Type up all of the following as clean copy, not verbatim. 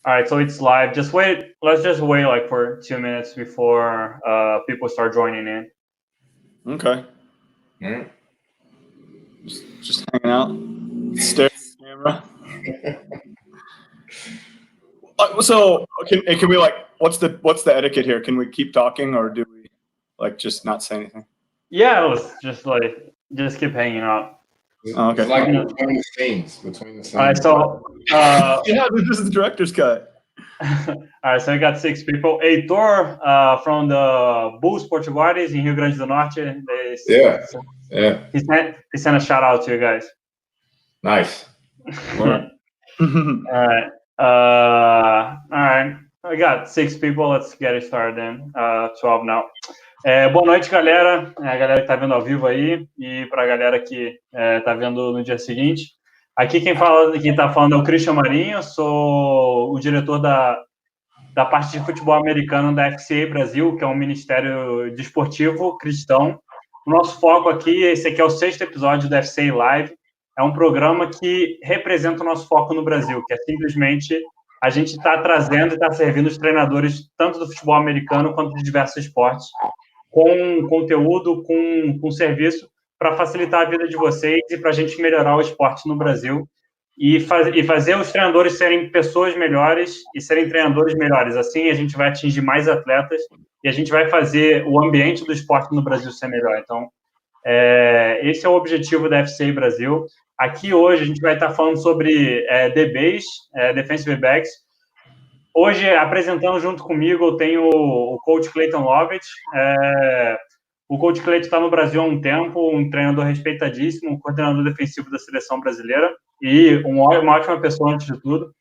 All right, so it's live. Just wait. Let's just wait like for 2 minutes before people start joining in. Okay. All right. Just hanging out, staring at the camera. So can we like what's the etiquette here? Can we keep talking or do we like just not say anything? Yeah, it was just keep hanging out. Oh, okay. It's like between the scenes. All right, so Yeah, this is the director's cut. all right, so we got 6 people. Heitor from the Bulls Potiguares in Rio Grande do Norte. Yeah. He sent a shout out to you guys. Nice. All right. All right. I got 6 people. Let's get it started then. 12 now. Boa noite, galera. A galera que tá vendo ao vivo aí e para a galera que tá vendo no dia seguinte. Aqui quem tá falando é o Cristian Marinho. Sou o diretor da parte de futebol americano da FCA Brasil, que é um ministério desportivo cristão. O nosso foco aqui, esse aqui é o 6º episódio da FCA Live. É um programa que representa o nosso foco no Brasil, que é simplesmente a gente está trazendo e está servindo os treinadores tanto do futebol americano quanto de diversos esportes, com conteúdo, com serviço, para facilitar a vida de vocês e para a gente melhorar o esporte no Brasil e fazer os treinadores serem pessoas melhores e serem treinadores melhores. Assim, a gente vai atingir mais atletas e a gente vai fazer o ambiente do esporte no Brasil ser melhor. Então, esse é o objetivo da FCA Brasil. Aqui hoje a gente vai estar falando sobre DBs, Defensive Backs. Hoje, apresentando junto comigo, eu tenho o coach Clayton Lovett. O coach Clayton está no Brasil há um tempo, um treinador respeitadíssimo, um coordenador defensivo da seleção brasileira e uma ótima pessoa antes de tudo.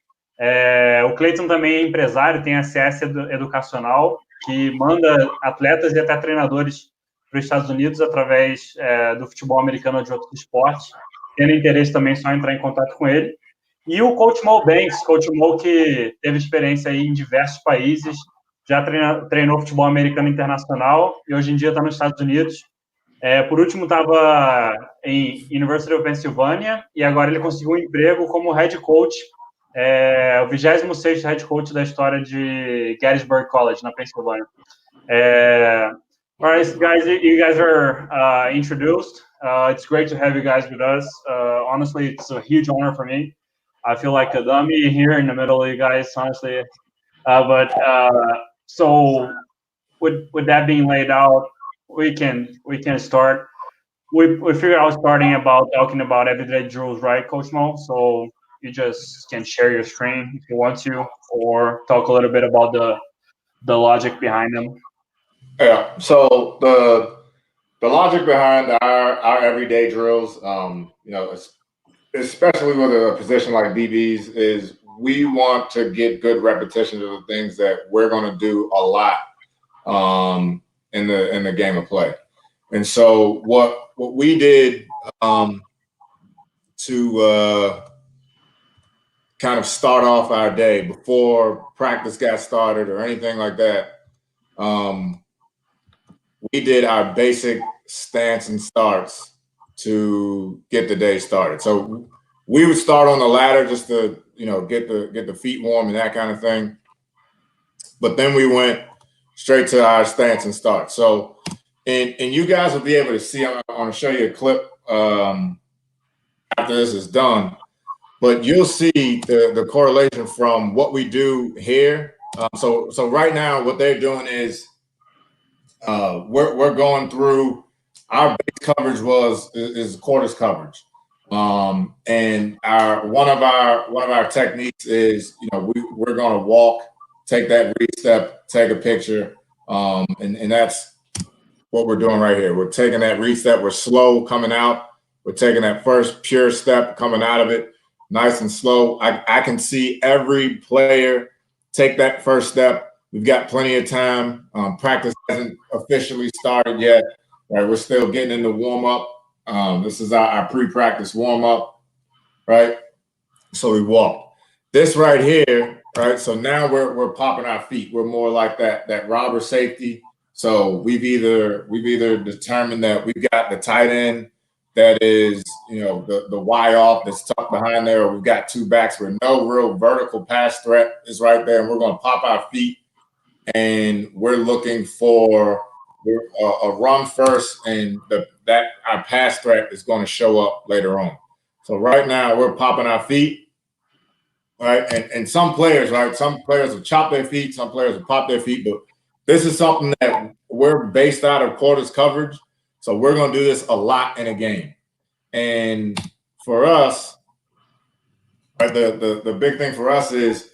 O Clayton também é empresário, tem a CS Educacional, que manda atletas e até treinadores para os Estados Unidos através do futebol americano ou de outros esportes. Tendo interesse também, é só entrar em contato com ele. E o coach Moe Banks, coach Moe que teve experiência aí em diversos países, já treinou futebol americano internacional e hoje em dia está nos Estados Unidos. Por último, estava em University of Pennsylvania e agora ele conseguiu um emprego como head coach, o 26º head coach da história de Gettysburg College, na Pensilvânia. All right, guys, you guys are introduced. It's great to have you guys with us. Honestly, it's a huge honor for me. I feel like a dummy here in the middle of you guys, honestly. So with that being laid out, we can start. We figured out talking about everyday drills, right, Coach Mo? So you just can share your screen if you want to, or talk a little bit about the logic behind them. Yeah. So the logic behind our everyday drills, especially with a position like DBs, is we want to get good repetitions of the things that we're going to do a lot in the game of play. And so what we did to kind of start off our day before practice got started or anything like that, we did our basic stance and starts to get the day started. So we would start on the ladder just to, get the feet warm and that kind of thing. But then we went straight to our stance and start. So, and you guys will be able to see, I want to show you a clip after this is done, but you'll see the correlation from what we do here. So right now what they're doing is we're going through our base coverage is quarters coverage. And one of our techniques is, we're going to walk, take that read step, take a picture. And that's what we're doing right here. We're taking that read step. We're slow coming out. We're taking that first pure step coming out of it, nice and slow. I can see every player take that first step. We've got plenty of time. Practice hasn't officially started yet. Right, we're still getting into warm up. This is our pre-practice warm up, right? So we walk. This right here, right? So now we're popping our feet. We're more like that robber safety. So we've either determined that we've got the tight end that is, the Y off that's tucked behind there, or we've got two backs where no real vertical pass threat is right there, and we're going to pop our feet, and we're looking for a run first, and that our pass threat is going to show up later on. So right now we're popping our feet, right? And some players, right? Some players will chop their feet, some players will pop their feet, but this is something that we're based out of quarters coverage. So we're going to do this a lot in a game. And for us, right, the big thing for us is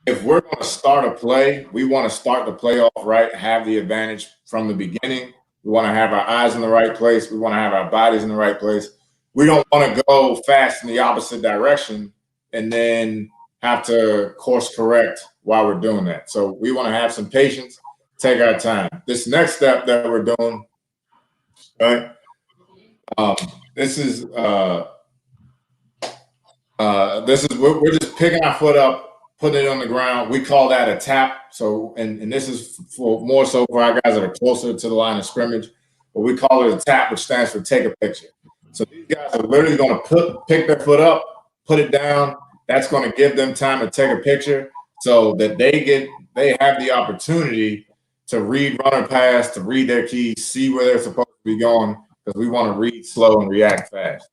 if we're going to start a play, we want to start the play off right, have the advantage from the beginning. We want to have our eyes in the right place. We want to have our bodies in the right place. We don't want to go fast in the opposite direction and then have to course correct while we're doing that. So we want to have some patience, take our time. This next step that we're doing, right? This is we're just picking our foot up, putting it on the ground. We call that a tap. So, and this is for more so for our guys that are closer to the line of scrimmage, but we call it a tap, which stands for take a picture. So these guys are literally going to pick their foot up, put it down. That's going to give them time to take a picture so that they have the opportunity to read runner pass, to read their keys, see where they're supposed to be going, because we want to read slow and react fast.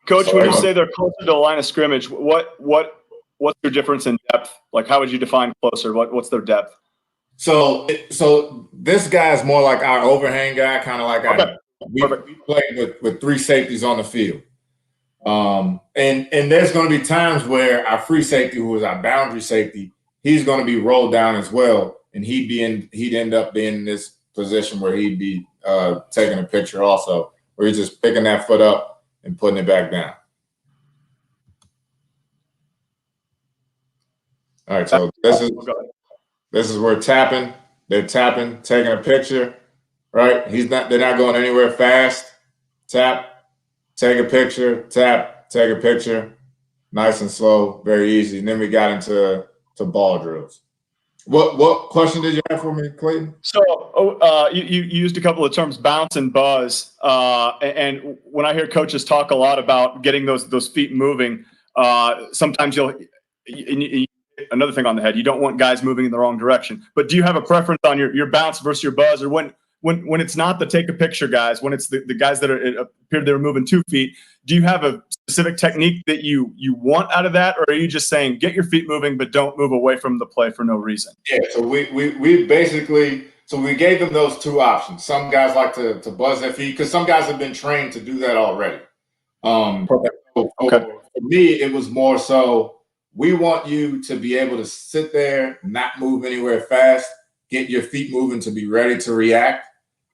Coach, so when you say they're closer to the line of scrimmage, what's their difference in depth? Like, how would you define closer? What's their depth? So this guy is more like our overhang guy, kind of like we play with three safeties on the field. And there's going to be times where our free safety, who is our boundary safety, he's going to be rolled down as well, and he'd end up being in this position where he'd be taking a picture also, where he's just picking that foot up and putting it back down. All right, so this is where tapping. They're tapping, taking a picture, right? They're not going anywhere fast. Tap, take a picture, tap, take a picture. Nice and slow, very easy. And then we got into ball drills. What question did you have for me, Clayton? So you used a couple of terms, bounce and buzz. And when I hear coaches talk a lot about getting those feet moving, sometimes another thing on the head, you don't want guys moving in the wrong direction. But do you have a preference on your bounce versus your buzz, or when it's not the take a picture guys, when it's the guys that appeared they were moving 2 feet, do you have a specific technique that you want out of that, or are you just saying get your feet moving but don't move away from the play for no reason? Yeah, so we basically we gave them those two options. Some guys like to buzz their feet because some guys have been trained to do that already. For me, it was more so we want you to be able to sit there, not move anywhere fast, get your feet moving to be ready to react.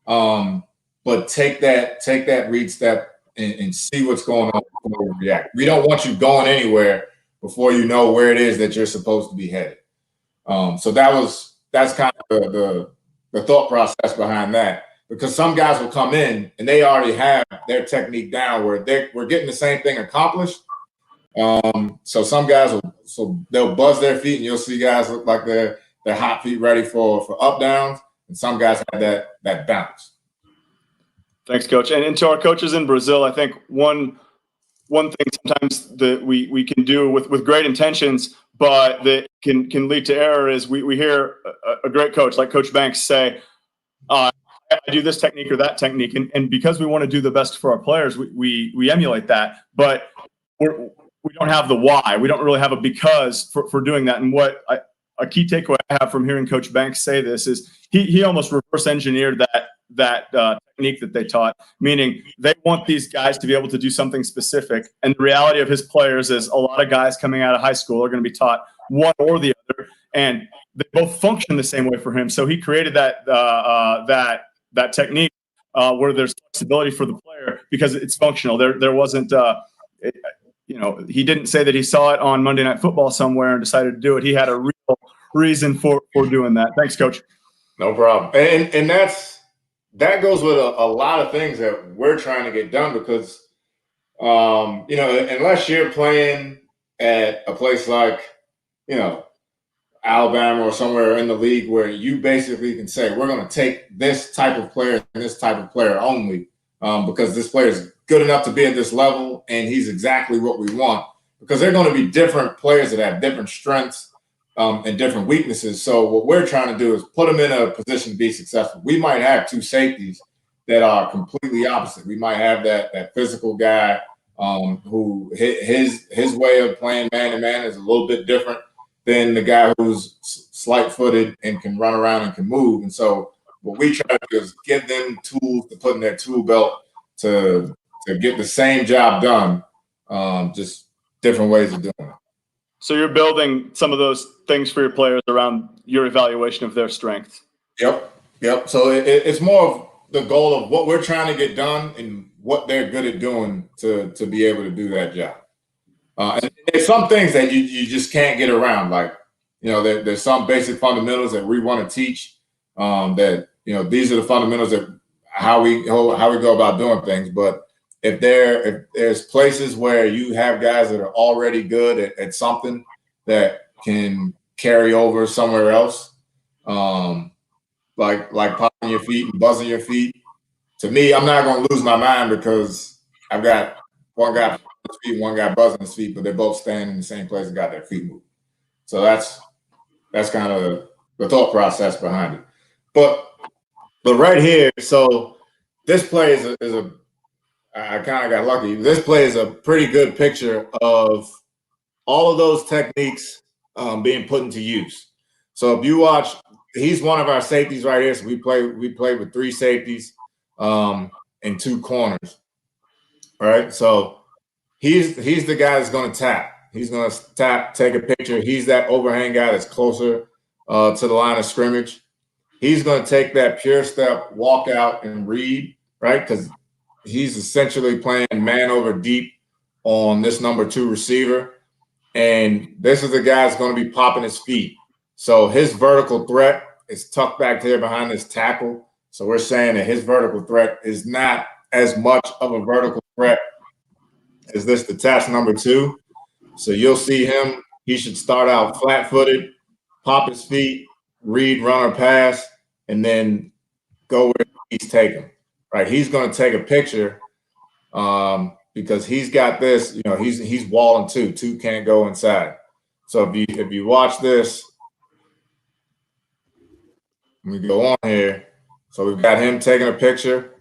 But take that read step and see what's going on before you react. We don't want you going anywhere before you know where it is that you're supposed to be headed. So that's kind of the thought process behind that, because some guys will come in and they already have their technique down where we're getting the same thing accomplished. So some guys they'll buzz their feet and you'll see guys look like they're hot feet ready for up downs, and some guys have that bounce. Thanks, Coach. And to our coaches in Brazil, I think one thing sometimes that we can do with great intentions, but that can lead to error is we hear a great coach like Coach Banks say, I do this technique or that technique, and because we want to do the best for our players, we emulate that, but we don't have the why. We don't really have a because for doing that. And what a key takeaway I have from hearing Coach Banks say this is he almost reverse engineered that technique that they taught, meaning they want these guys to be able to do something specific. And the reality of his players is a lot of guys coming out of high school are going to be taught one or the other, and they both function the same way for him. So he created that technique where there's flexibility for the player because it's functional. There wasn't he didn't say that he saw it on Monday Night Football somewhere and decided to do it. He had a real reason for doing that. Thanks, Coach. No problem. And that goes with a lot of things that we're trying to get done because, unless you're playing at a place like, Alabama or somewhere in the league where you basically can say, we're going to take this type of player and this type of player only because this player is good enough to be at this level, and he's exactly what we want, because they're going to be different players that have different strengths and different weaknesses. So what we're trying to do is put them in a position to be successful. We might have two safeties that are completely opposite. We might have that physical guy who his way of playing man-to-man is a little bit different than the guy who's slight-footed and can run around and can move. And so what we try to do is give them tools to put in their tool belt to get the same job done, just different ways of doing it. So you're building some of those things for your players around your evaluation of their strengths. Yep. So it's more of the goal of what we're trying to get done and what they're good at doing to be able to do that job. And there's some things that you just can't get around. Like, there's some basic fundamentals that we want to teach, that, these are the fundamentals that how we go about doing things. But if there's places where you have guys that are already good at something that can carry over somewhere else, like popping your feet and buzzing your feet, to me, I'm not going to lose my mind because I've got one guy popping his feet, one guy buzzing his feet, but they're both standing in the same place and got their feet moved. So that's kind of the thought process behind it. But right here, so this play is a I kind of got lucky. This play is a pretty good picture of all of those techniques being put into use. So if you watch, he's one of our safeties right here. So we play with three safeties and two corners. All right. So he's the guy that's going to tap. He's going to tap, take a picture. He's that overhang guy that's closer to the line of scrimmage. He's going to take that pure step, walk out, and read, right? Because he's essentially playing man over deep on this number 2 receiver. And this is the guy that's going to be popping his feet. So his vertical threat is tucked back there behind his tackle. So we're saying that his vertical threat is not as much of a vertical threat as this detached number 2. So you'll see him. He should start out flat-footed, pop his feet, read, run, or pass, and then go where he's taking. Right, he's going to take a picture because he's got this. He's walling 2. 2 can't go inside. So if you watch this, we go on here. So we've got him taking a picture.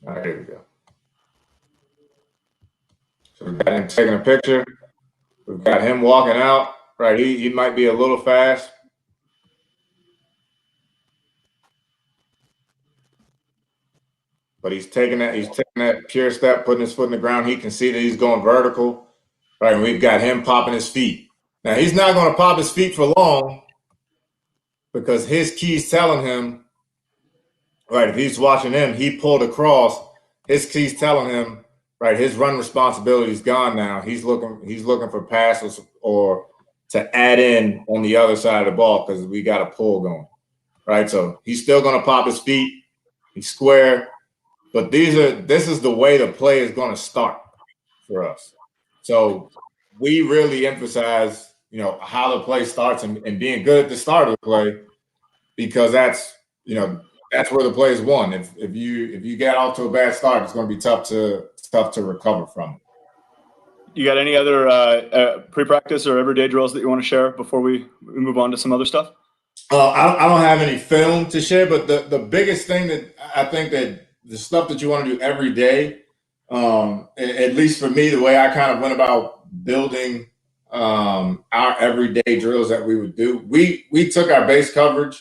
All right, here we go. So we've got him taking a picture. We've got him walking out. Right, he might be a little fast. But he's taking that pure step, putting his foot in the ground. He can see that he's going vertical. Right, and we've got him popping his feet. Now, he's not going to pop his feet for long because his key's telling him, right, if he's watching him, he pulled across. His key's telling him, right, his run responsibility is gone now. He's looking for passes or to add in on the other side of the ball because we got a pull going, right? So he's still going to pop his feet. He's square. But this is the way the play is going to start for us. So we really emphasize, how the play starts and being good at the start of the play, because that's where the play is won. If you get off to a bad start, it's going to be tough to recover from it. You got any other pre-practice or everyday drills that you want to share before we move on to some other stuff? I don't have any film to share, but the biggest thing that I think that the stuff that you want to do every day, at least for me, the way I kind of went about building our everyday drills that we would do, we took our base coverage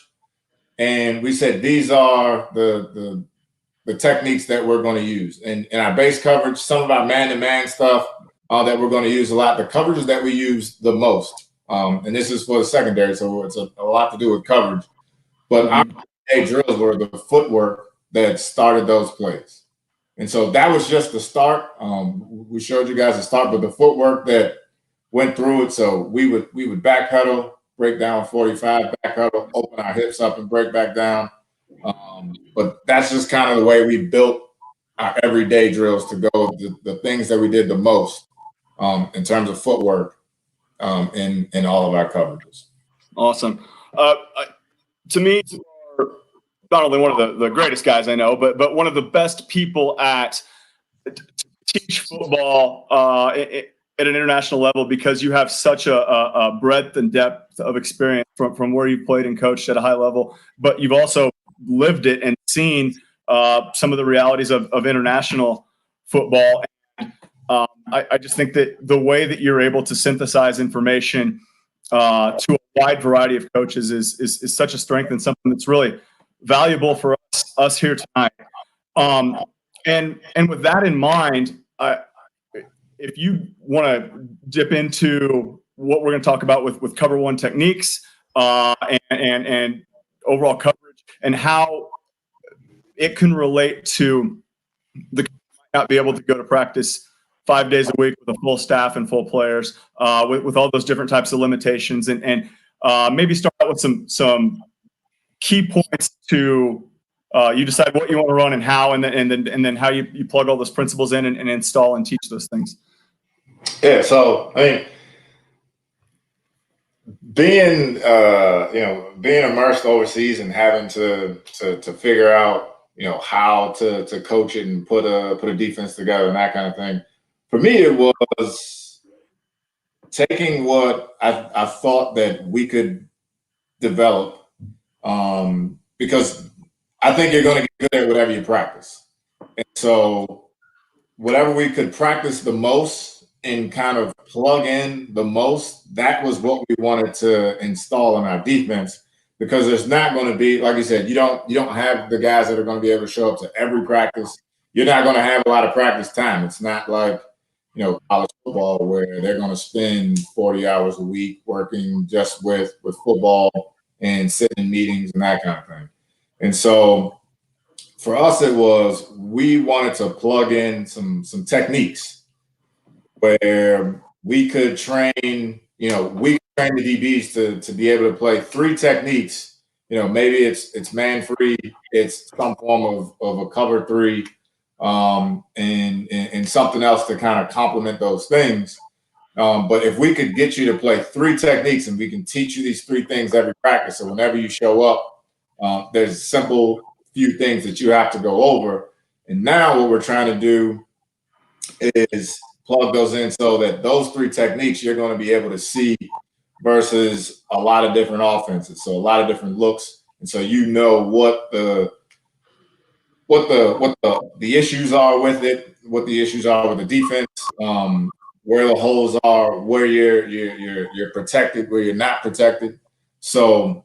and we said these are the techniques that we're going to use. And in our base coverage, some of our man-to-man stuff that we're going to use a lot, the coverages that we use the most. And this is for the secondary, so it's a lot to do with coverage. But our everyday drills were the footwork that started those plays. And so that was just the start. We showed you guys the start, but the footwork that went through it. So we would back huddle, break down 45, back huddle, open our hips up and break back down. But that's just kind of the way we built our everyday drills to go, the things that we did the most in terms of footwork in all of our coverages. Awesome. To me, not only one of the greatest guys I know, but one of the best people to teach football at an international level, because you have such a breadth and depth of experience from where you've played and coached at a high level, but you've also lived it and seen some of the realities of international football. And I just think that the way that you're able to synthesize information to a wide variety of coaches is such a strength, and something that's really valuable for us here tonight. And with that in mind, if you want to dip into what we're going to talk about with Cover One techniques and overall coverage, and how it can relate to the not be able to go to practice 5 days a week with a full staff and full players, with all those different types of limitations, and maybe start out with some key points to you decide what you want to run and how, and then how you plug all those principles in and install and teach those things. Yeah, so I mean, being being immersed overseas and having to figure out how to coach it and put a defense together and that kind of thing. For me, it was taking what I thought that we could develop, because I think you're going to get good at whatever you practice. And so whatever we could practice the most and kind of plug in the most, that was what we wanted to install in our defense, because there's not going to be, like you said, you don't have the guys that are going to be able to show up to every practice. You're not going to have a lot of practice time. It's not like, college football where they're going to spend 40 hours a week working just with football and sitting in meetings and that kind of thing. And so for us, it was, we wanted to plug in some techniques where we could train, we could train the DBs to be able to play 3 techniques. Maybe it's man free, it's some form of a cover 3, and something else to kind of complement those things. But if we could get you to play 3 techniques, and we can teach you these 3 things every practice, so whenever you show up, there's simple few things that you have to go over. And now what we're trying to do is plug those in so that those 3 techniques you're going to be able to see versus a lot of different offenses, so a lot of different looks, and so what the issues are with it, what the issues are with the defense, where the holes are, where you're protected, where you're not protected. So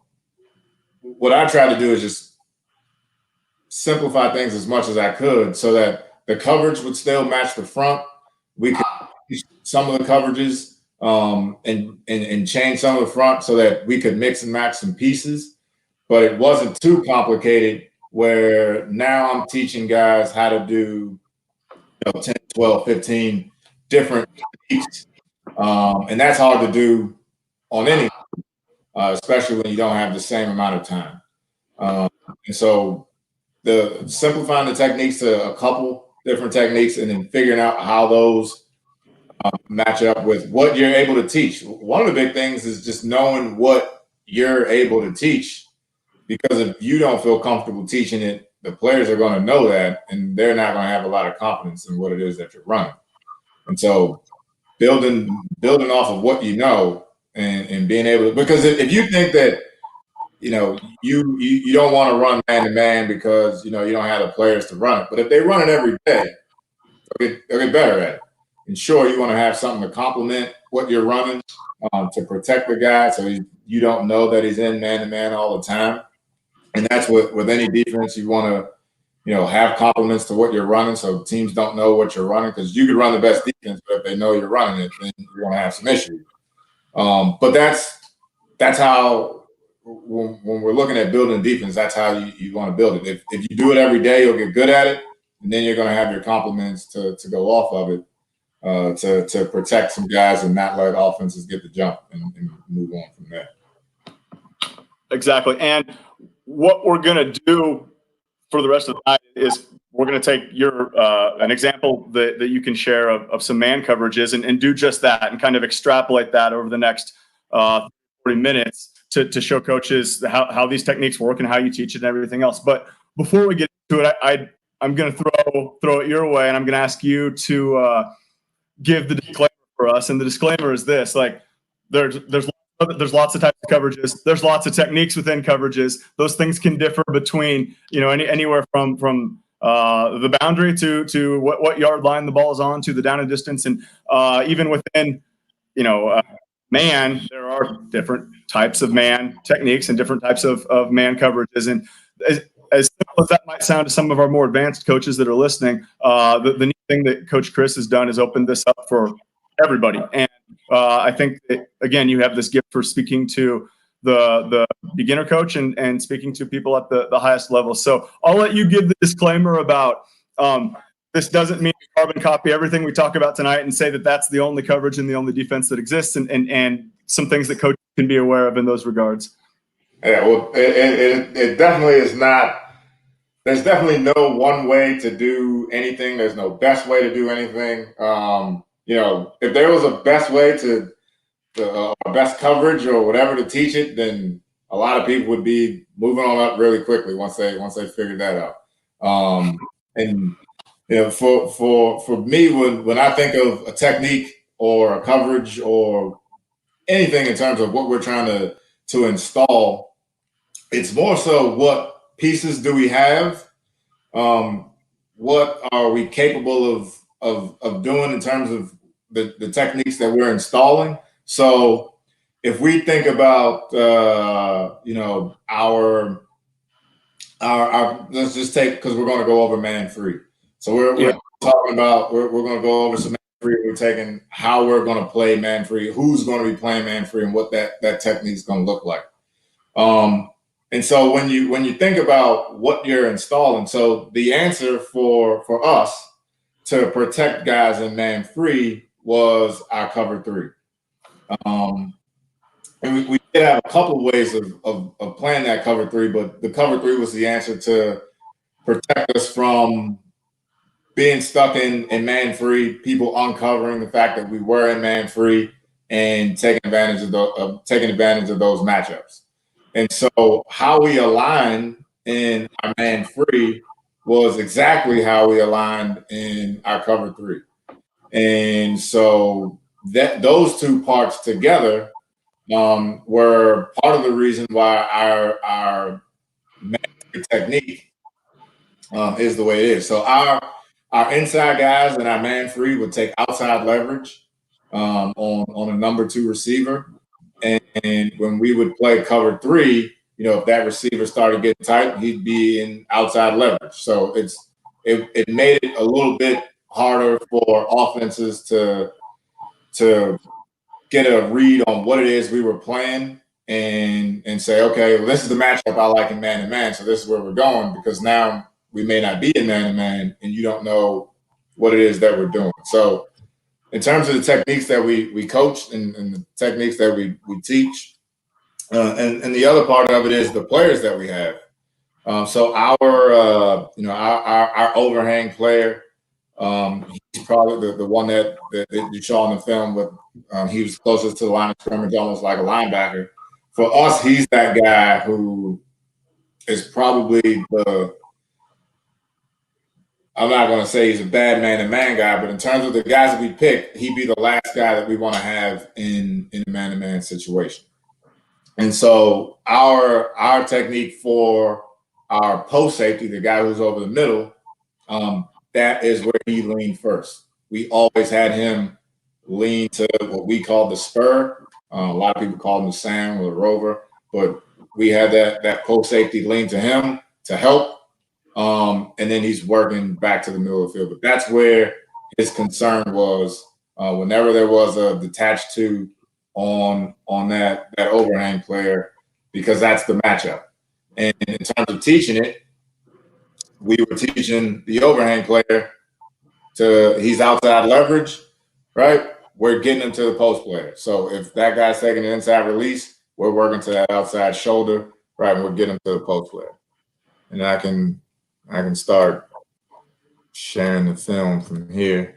what I try to do is just simplify things as much as I could so that the coverage would still match the front. We could teach some of the coverages and change some of the front so that we could mix and match some pieces, but it wasn't too complicated where now I'm teaching guys how to do 10, 12, 15 different techniques. And that's hard to do on any, especially when you don't have the same amount of time. And so simplifying the techniques to a couple different techniques and then figuring out how those match up with what you're able to teach. One of the big things is just knowing what you're able to teach, because if you don't feel comfortable teaching it, the players are going to know that, and they're not going to have a lot of confidence in what it is that you're running. And so building off of what you know and being able to, because if you think that you don't want to run man-to-man because, you don't have the players to run it. But if they run it every day, they'll get better at it. And sure, you want to have something to complement what you're running to protect the guy so you don't know that he's in man-to-man all the time. And that's with any defense, you want to, have complements to what you're running so teams don't know what you're running, because you could run the best defense, but if they know you're running it, then you're going to have some issues. But that's how, when we're looking at building defense, that's how you want to build it. If you do it every day, you'll get good at it, and then you're going to have your compliments to go off of it to protect some guys and not let offenses get the jump and move on from there. Exactly. And what we're going to do for the rest of the night is we're going to take your an example that you can share of some man coverages and do just that and kind of extrapolate that over the next 40 minutes to show coaches how these techniques work and how you teach it and everything else. But before we get to it, I'm going to throw it your way, and I'm going to ask you to give the disclaimer for us. And the disclaimer is this: like, there's lots of types of coverages. There's lots of techniques within coverages. Those things can differ between, anywhere from the boundary to what yard line the ball is on, to the down and distance, and even within, man, there are different types of man techniques and different types of man coverages. And as simple as that might sound to some of our more advanced coaches that are listening, the neat thing that Coach Chris has done is opened this up for everybody. And I think that, again, you have this gift for speaking to the beginner coach and speaking to people at the highest level. So I'll let you give the disclaimer about this doesn't mean carbon copy everything we talk about tonight and say that that's the only coverage and the only defense that exists, and some things that coaches can be aware of in those regards. Yeah, well, it definitely is not. There's definitely no one way to do anything. There's no best way to do anything. If there was a best way to best coverage or whatever to teach it, then a lot of people would be moving on up really quickly once they figured that out. For me, when I think of a technique or a coverage or anything in terms of what we're trying to install, it's more so what pieces do we have, what are we capable of doing in terms of the techniques that we're installing. So if we think about our let's just take, because we're going to go over man free. So we're talking about we're going to go over some man free. We're taking how we're going to play man free, who's going to be playing man free, and what that technique is going to look like. And so when you think about what you're installing, so the answer for us to protect guys in man free was our cover three. And we did have a couple of ways of playing that cover three, but the cover three was the answer to protect us from being stuck in man free, people uncovering the fact that we were in man free and taking advantage of those matchups. And so how we aligned in our man free was exactly how we aligned in our cover three. And so those two parts together were part of the reason why our man free technique is the way it is. So our inside guys and our man free would take outside leverage on a number two receiver. And when we would play cover three, if that receiver started getting tight, he'd be in outside leverage. So it made it a little bit harder for offenses to get a read on what it is we were playing and say, okay, well, this is the matchup I like in man-to-man, so this is where we're going, because now we may not be in man-to-man and you don't know what it is that we're doing. So in terms of the techniques that we coach and the techniques that we teach, and the other part of it is the players that we have. So our overhang player, he's probably the one that you saw in the film with. He was closest to the line of scrimmage, almost like a linebacker. For us, he's that guy who is probably I'm not going to say he's a bad man-to-man guy, but in terms of the guys that we pick, he'd be the last guy that we want to have in a man-to-man situation. And so our technique for our post safety, the guy who's over the middle, that is where he leaned first. We always had him lean to what we call the spur. A lot of people call him the Sam or the Rover, but we had that post safety lean to him to help. And then he's working back to the middle of the field. But that's where his concern was whenever there was a detached two on that overhang player, because that's the matchup. And in terms of teaching it, we were teaching the overhang player he's outside leverage, right? We're getting him to the post player. So if that guy's taking an inside release, we're working to that outside shoulder, right? And we're getting him to the post player. And I can start sharing the film from here.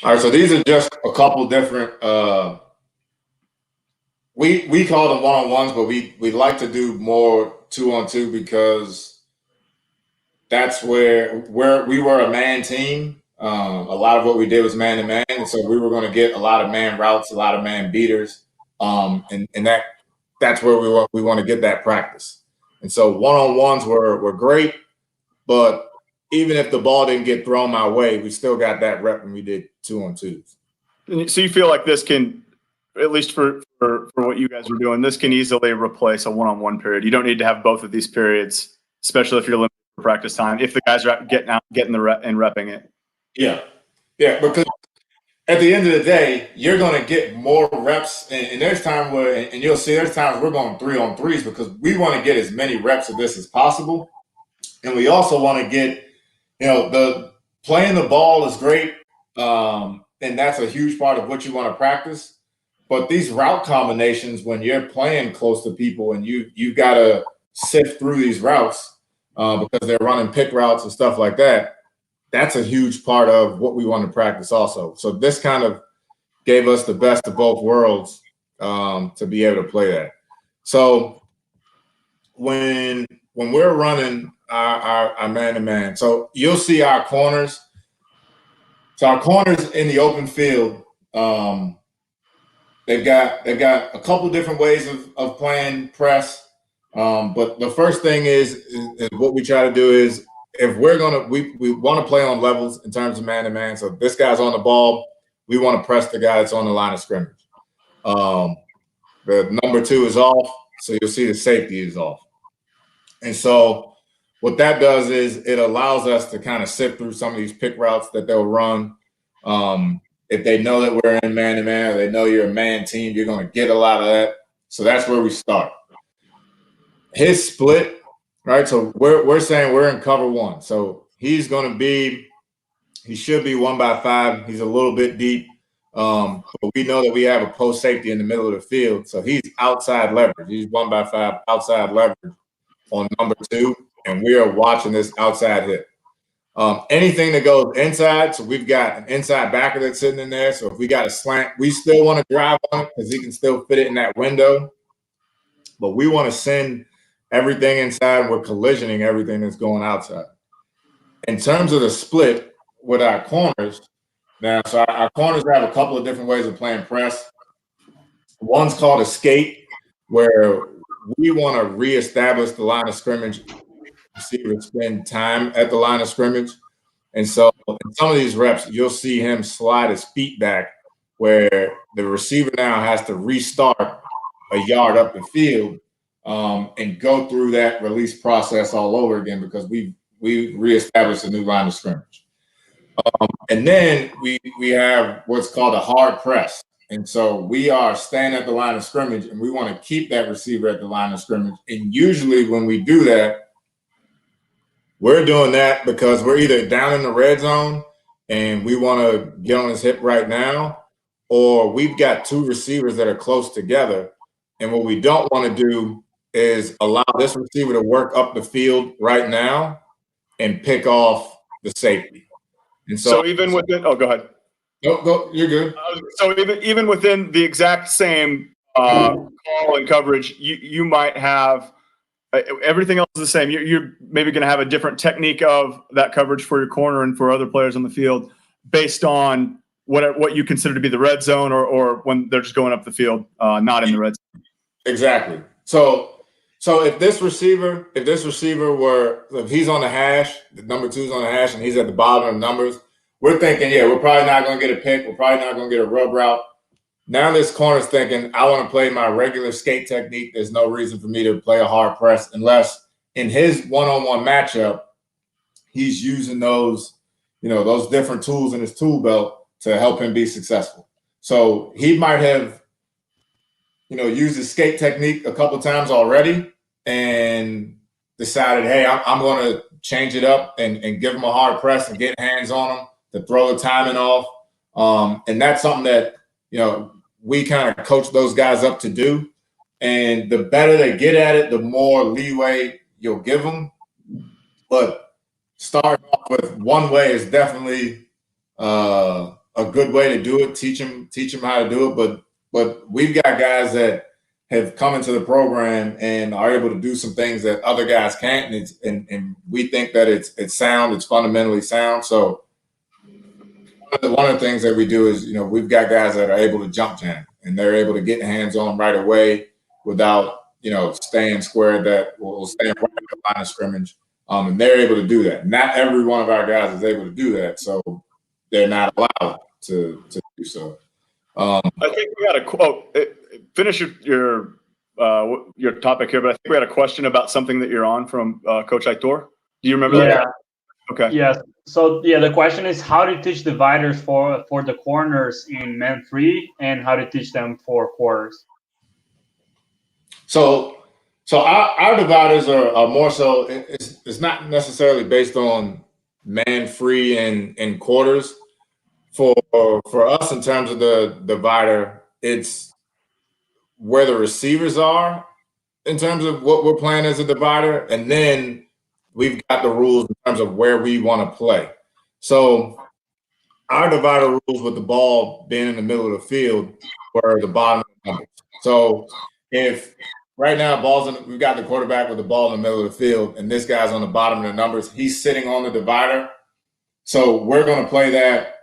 All right, so these are just a couple different, we call them one-on-ones, but we like to do more two-on-two because that's where we were a man team. A lot of what we did was man-to-man, and so we were going to get a lot of man routes, a lot of man beaters, and that's where we want to get that practice. And so one-on-ones were great, but even if the ball didn't get thrown my way, we still got that rep when we did two-on-twos. So you feel like this can, at least for what you guys were doing, this can easily replace a one-on-one period. You don't need to have both of these periods, especially if you're limited for practice time, if the guys are getting the rep and repping it. Yeah, because at the end of the day, you're going to get more reps, and there's time where, and you'll see there's times we're going 3-on-3s because we want to get as many reps of this as possible, and we also want to get, the playing the ball is great, and that's a huge part of what you want to practice. But these route combinations, when you're playing close to people and you got to sift through these routes because they're running pick routes and stuff like that, that's a huge part of what we want to practice also. So this kind of gave us the best of both worlds to be able to play that. So when we're running our man-to-man, so you'll see our corners. So our corners in the open field, they've got a couple different ways of playing press. But the first thing is what we try to do is, if we want to play on levels in terms of man-to-man. So if this guy's on the ball, we want to press the guy that's on the line of scrimmage. The number 2 is off, so you'll see the safety is off. And so what that does is it allows us to kind of sift through some of these pick routes that they'll run. If they know that we're in man-to-man, or they know you're a man team, you're going to get a lot of that. So that's where we start. His split, right? So we're saying we're in cover 1. So he should be 1x5. He's a little bit deep. But we know that we have a post safety in the middle of the field. So he's outside leverage. He's 1x5 outside leverage on number 2. And we are watching this outside hit. Anything that goes inside, so we've got an inside backer that's sitting in there. So if we got a slant, we still want to drive on it because he can still fit it in that window. But we want to send everything inside. We're collisioning everything that's going outside. In terms of the split with our corners, now, so our corners have a couple of different ways of playing press. One's called a skate, where we want to reestablish the line of scrimmage. Receiver spend time at the line of scrimmage. And so in some of these reps, you'll see him slide his feet back, where the receiver now has to restart a yard up the field and go through that release process all over again because we reestablished a new line of scrimmage. And then we have what's called a hard press. And so we are staying at the line of scrimmage, and we want to keep that receiver at the line of scrimmage. And usually when we do that, we're doing that because we're either down in the red zone and we want to get on his hip right now, or we've got 2 receivers that are close together. And what we don't want to do is allow this receiver to work up the field right now and pick off the safety. And so even within, go ahead. Go, you're good. So even within the exact same call and coverage, you might have everything else is the same. You're maybe going to have a different technique of that coverage for your corner and for other players on the field based on what you consider to be the red zone or when they're just going up the field, not in the red zone. Exactly. So if this receiver if he's on the hash, the number 2's on the hash, and he's at the bottom of the numbers, we're thinking, we're probably not going to get a pick. We're probably not going to get a rub route. Now this corner's thinking, I want to play my regular skate technique. There's no reason for me to play a hard press unless in his one-on-one matchup, he's using those different tools in his tool belt to help him be successful. So he might have, used his skate technique a couple times already and decided, hey, I'm going to change it up and give him a hard press and get hands on him to throw the timing off. And that's something that, we kind of coach those guys up to do. And the better they get at it, the more leeway you'll give them. But starting off with one way is definitely a good way to do it. Teach them how to do it. But we've got guys that have come into the program and are able to do some things that other guys can't. And we think that it's sound. It's fundamentally sound. So one of the things that we do is, we've got guys that are able to jump jam, and they're able to get hands on right away without, staying square that will stay right at the line of scrimmage. And they're able to do that. Not every one of our guys is able to do that. So they're not allowed to do so. I think we got a quote. Finish your topic here, but I think we had a question about something that you're on from Coach Aitor. Do you remember that? Okay. Yes. So the question is how to teach dividers for the corners in man 3 and how to teach them for quarters. So our dividers are more so. It's not necessarily based on man free and quarters. For us, in terms of the divider, it's where the receivers are in terms of what we're playing as a divider, and then we've got the rules in terms of where we want to play. So our divider rules with the ball being in the middle of the field were the bottom of the numbers. So if right now we've got the quarterback with the ball in the middle of the field, and this guy's on the bottom of the numbers, he's sitting on the divider. So we're going to play that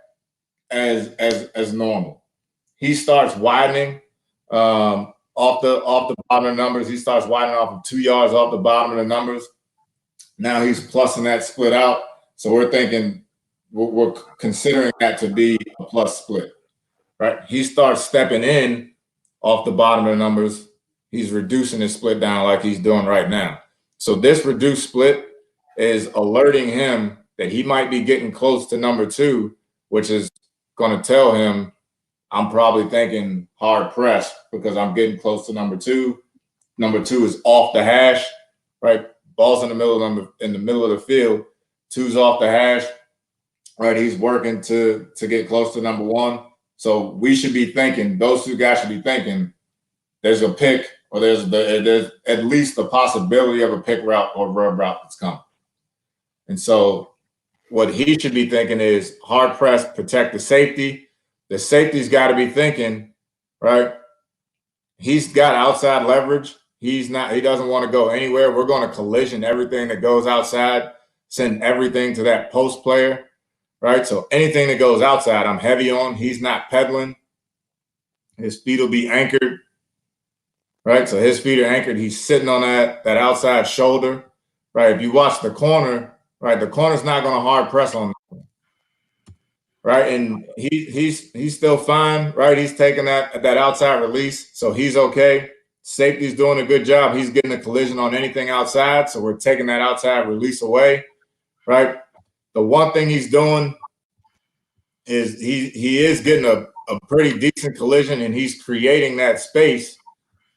as normal. He starts widening off the bottom of the numbers. He starts widening off of 2 yards off the bottom of the numbers. Now he's plussing that split out. So we're thinking we're considering that to be a plus split, right? He starts stepping in off the bottom of the numbers. He's reducing his split down like he's doing right now. So this reduced split is alerting him that he might be getting close to number 2, which is going to tell him I'm probably thinking hard press because I'm getting close to number 2. Number 2 is off the hash, right? Ball's in the middle of the field. 2's off the hash, right? He's working to get close to number 1. So we should be thinking, those 2 guys should be thinking there's a pick or there's at least the possibility of a pick route or rub route that's coming. And so what he should be thinking is hard press, protect the safety. The safety's got to be thinking, right? He's got outside leverage. He doesn't want to go anywhere. We're going to collision everything that goes outside, send everything to that post player, right? So anything that goes outside, I'm heavy on. He's not pedaling. His feet will be anchored, right? So his feet are anchored. He's sitting on that outside shoulder, right? If you watch the corner, right, the corner's not going to hard press on him, right? And he's still fine, right? He's taking that outside release, so he's okay. Safety's doing a good job. He's getting a collision on anything outside, so we're taking that outside release away, right? The one thing he's doing is he is getting a pretty decent collision, and he's creating that space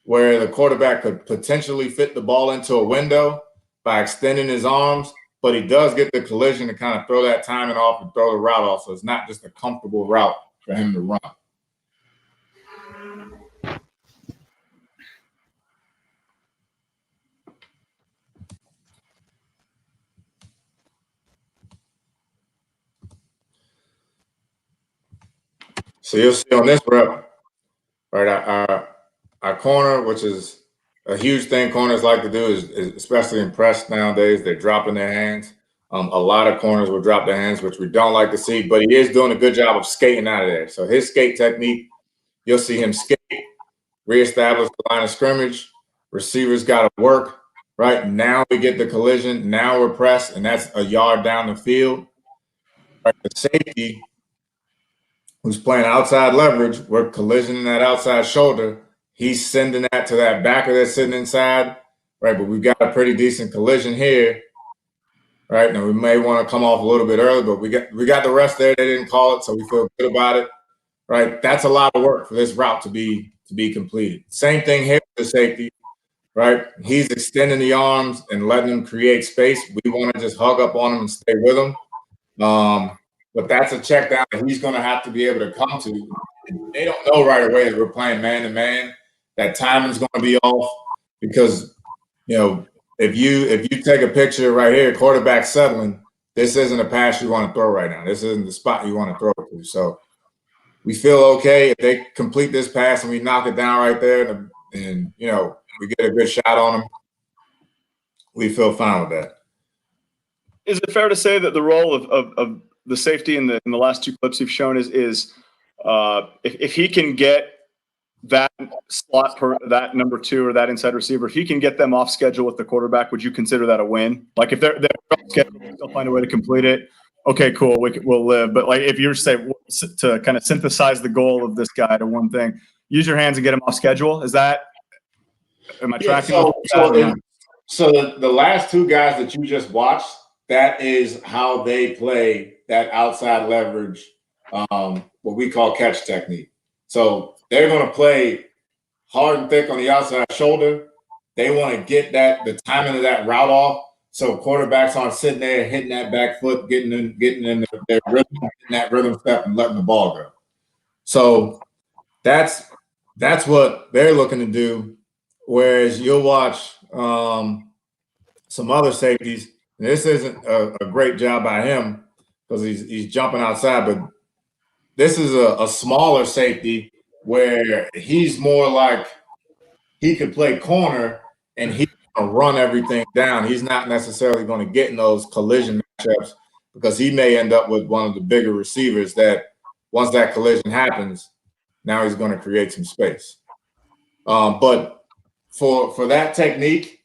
where the quarterback could potentially fit the ball into a window by extending his arms, but he does get the collision to kind of throw that timing off and throw the route off, so it's not just a comfortable route for him to run. So you'll see on this rep, right, our corner, which is a huge thing corners like to do, is especially in press nowadays, they're dropping their hands. A lot of corners will drop their hands, which we don't like to see, but he is doing a good job of skating out of there. So his skate technique, you'll see him skate, reestablish the line of scrimmage. Receivers got to work, right? Now we get the collision. Now we're pressed, and that's a yard down the field. Right? The safety, who's playing outside leverage, we're collisioning that outside shoulder. He's sending that to that backer that's sitting inside, right? But we've got a pretty decent collision here, right? Now we may want to come off a little bit early, but we got the rest there. They didn't call it, so we feel good about it, right? That's a lot of work for this route to be completed. Same thing here with the safety, right? He's extending the arms and letting him create space. We want to just hug up on him and stay with him. but that's a check down that he's going to have to be able to come to. They don't know right away that we're playing man-to-man, that timing's going to be off because, if you take a picture right here, quarterback settling, this isn't a pass you want to throw right now. This isn't the spot you want to throw to. So we feel okay if they complete this pass and we knock it down right there and we get a good shot on them. We feel fine with that. Is it fair to say that the role of the safety in the last two clips you've shown is if he can get that slot that number 2 or that inside receiver, if he can get them off schedule with the quarterback, would you consider that a win? Like if they're off schedule, they'll find a way to complete it. Okay, cool. We'll live. But like if you're to kind of synthesize the goal of this guy to one thing, use your hands and get him off schedule. Am I tracking? So the last two guys that you just watched, that is how they play that outside leverage, what we call catch technique. So they're going to play hard and thick on the outside shoulder. They want to get the timing of that route off. So quarterbacks aren't sitting there hitting that back foot, getting in their rhythm, hitting that rhythm step and letting the ball go. So that's what they're looking to do. Whereas you'll watch some other safeties. And this isn't a great job by him because he's jumping outside, but this is a smaller safety where he's more like he could play corner and he's going to run everything down. He's not necessarily going to get in those collision matchups because he may end up with one of the bigger receivers that once that collision happens, now he's going to create some space. But for that technique,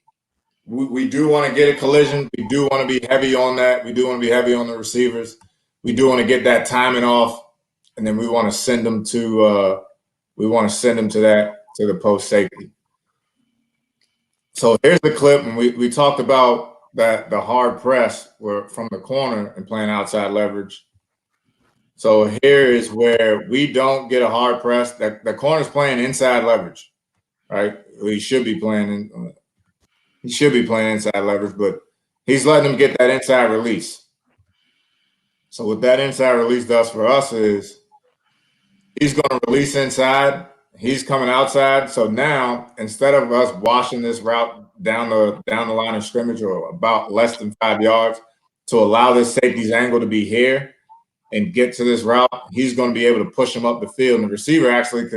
we do want to get a collision. We do want to be heavy on that. We do want to be heavy on the receivers. We do want to get that timing off, and then we want to send them to the post safety. So here's the clip, and we talked about that the hard press were from the corner and playing outside leverage. So here is where we don't get a hard press. The corner's playing inside leverage, right? He should be playing inside leverage, but he's letting them get that inside release. So what that inside release does for us is he's going to release inside. He's coming outside. So now instead of us washing this route down the line of scrimmage or about less than 5 yards to allow this safety's angle to be here and get to this route, he's going to be able to push him up the field. And the receiver actually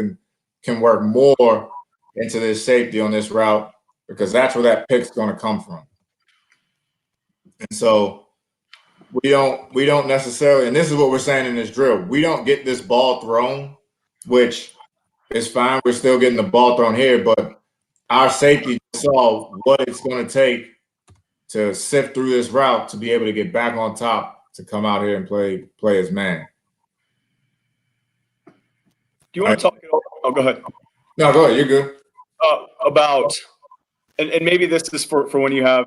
can work more into this safety on this route because that's where that pick's going to come from. And so we don't necessarily, and this is what we're saying in this drill, we don't get this ball thrown, which is fine. We're still getting the ball thrown here, but our safety saw what it's going to take to sift through this route to be able to get back on top to come out here and play as man. Do you want to talk? Oh, go ahead. No, go ahead. You're good. About, and maybe this is for when you have,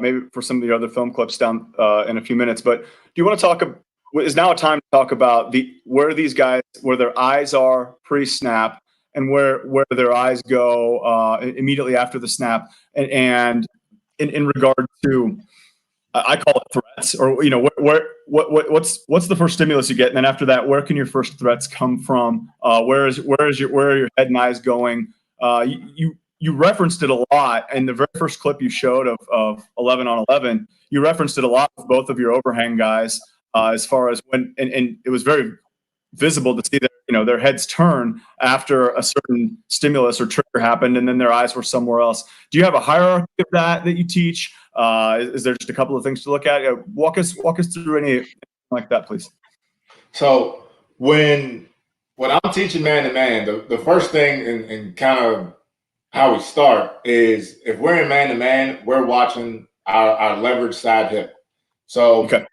maybe for some of the other film clips down in a few minutes, but do you want to talk, is now a time to talk about where these guys, where their eyes are pre-snap and where their eyes go immediately after the snap, and in regard to, I call it threats, or what's the first stimulus you get, and then after that, where can your first threats come from? Where are your head and eyes going? You referenced it a lot in the very first clip you showed of 11 on 11. You referenced it a lot with both of your overhang guys as far as when, and it was very visible to see that their heads turn after a certain stimulus or trigger happened, and then their eyes were somewhere else. Do you have a hierarchy of that you teach? Is there just a couple of things to look at? Walk us through anything like that, please. So when I'm teaching man-to-man, the first thing and kind of how we start is if we're in man-to-man, we're watching our leverage side hip. So okay.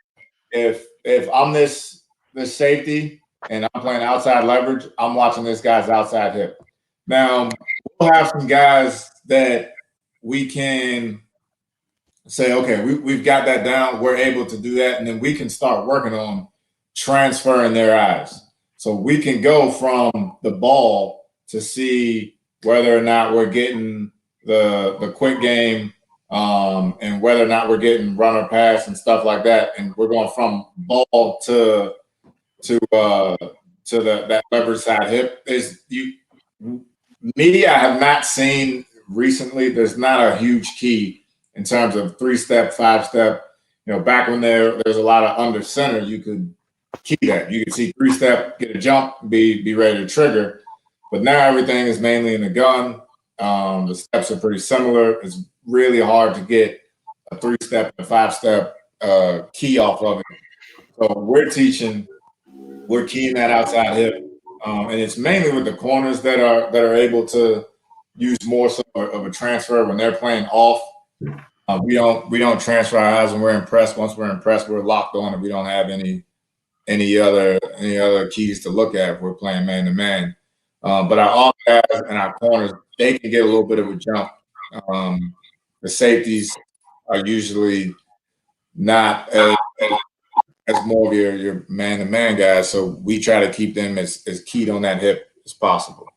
If I'm this safety and I'm playing outside leverage, I'm watching this guy's outside hip. Now, we'll have some guys that we can say, okay, we've got that down. We're able to do that. And then we can start working on transferring their eyes. So we can go from the ball to see whether or not we're getting the quick game and whether or not we're getting runner pass and stuff like that. And we're going from ball to to that leverage side hip. I have not seen recently. There's not a huge key in terms of 3-step, 5-step. Back when there's a lot of under center, you could key that. You could see 3-step, get a jump, be ready to trigger. But now everything is mainly in the gun. The steps are pretty similar. It's really hard to get a 3-step and a 5-step key off of it. So we're keying that outside hip, and it's mainly with the corners that are able to use more so of a transfer when they're playing off. We don't transfer our eyes when we're impressed. Once we're impressed, we're locked on, and we don't have any other keys to look at if we're playing man to man. But our off guys and our corners, they can get a little bit of a jump. The safeties are usually not as more of your man to man guys, so we try to keep them as keyed on that hip as possible.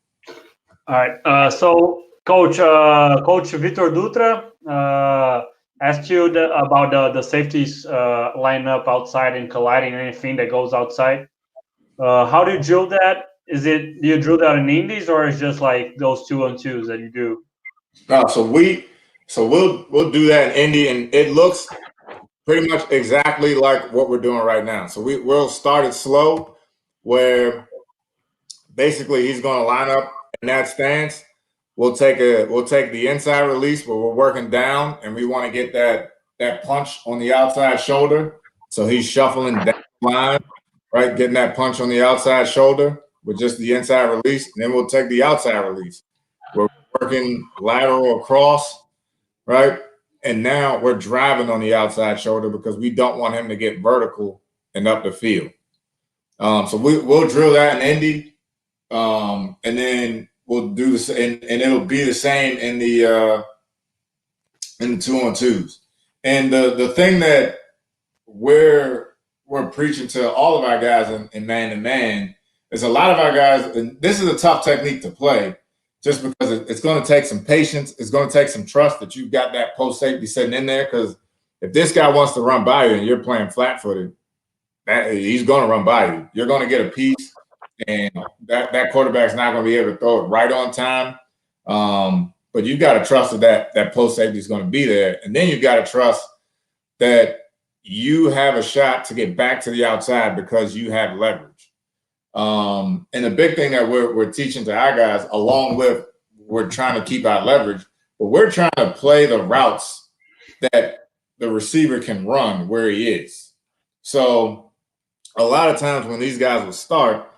All right. So Coach Vitor Dutra asked you about the safeties lining up outside and colliding anything that goes outside. How do you drill that? Do you drill that in Indies, or is just like those 2-on-2s that you do? So we'll do that in Indy, and it looks pretty much exactly like what we're doing right now. So we'll start it slow, where basically he's going to line up in that stance. We'll take the inside release where we're working down, and we want to get that punch on the outside shoulder. So he's shuffling down the line, right, getting that punch on the outside shoulder with just the inside release, and then we'll take the outside release. We're working lateral across, right, and now we're driving on the outside shoulder because we don't want him to get vertical and up the field. So we'll drill that in Indy, and then we'll do this, and it'll be the same in the 2-on-2s. And the thing that we're preaching to all of our guys in man to man is a lot of our guys, and this is a tough technique to play, just because it's going to take some patience. It's going to take some trust that you've got that post safety sitting in there. Because if this guy wants to run by you and you're playing flat footed, he's going to run by you. You're going to get a piece, and that quarterback's not going to be able to throw it right on time. But you've got to trust that post safety is going to be there, and then you've got to trust that you have a shot to get back to the outside because you have leverage. And the big thing that we're teaching to our guys, along with we're trying to keep our leverage, but we're trying to play the routes that the receiver can run where he is. So a lot of times when these guys will start,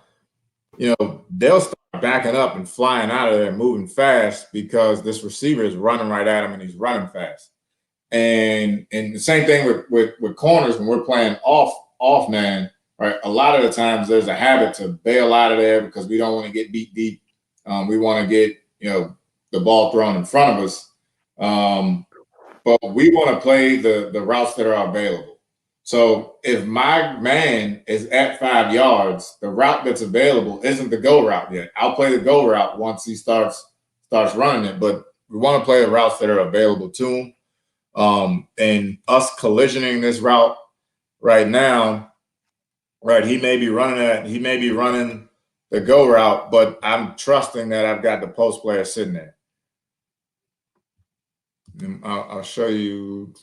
they'll start backing up and flying out of there, moving fast because this receiver is running right at him and he's running fast. And the same thing with corners when we're playing off man. Right, a lot of the times there's a habit to bail out of there because we don't want to get beat deep. We want to get the ball thrown in front of us, but we want to play the routes that are available. So if my man is at 5 yards, the route that's available isn't the go route yet. I'll play the go route once he starts running it, but we want to play the routes that are available to him. And us collisioning this route right now. Right, he may be running the go route, but I'm trusting that I've got the post player sitting there. And I'll show you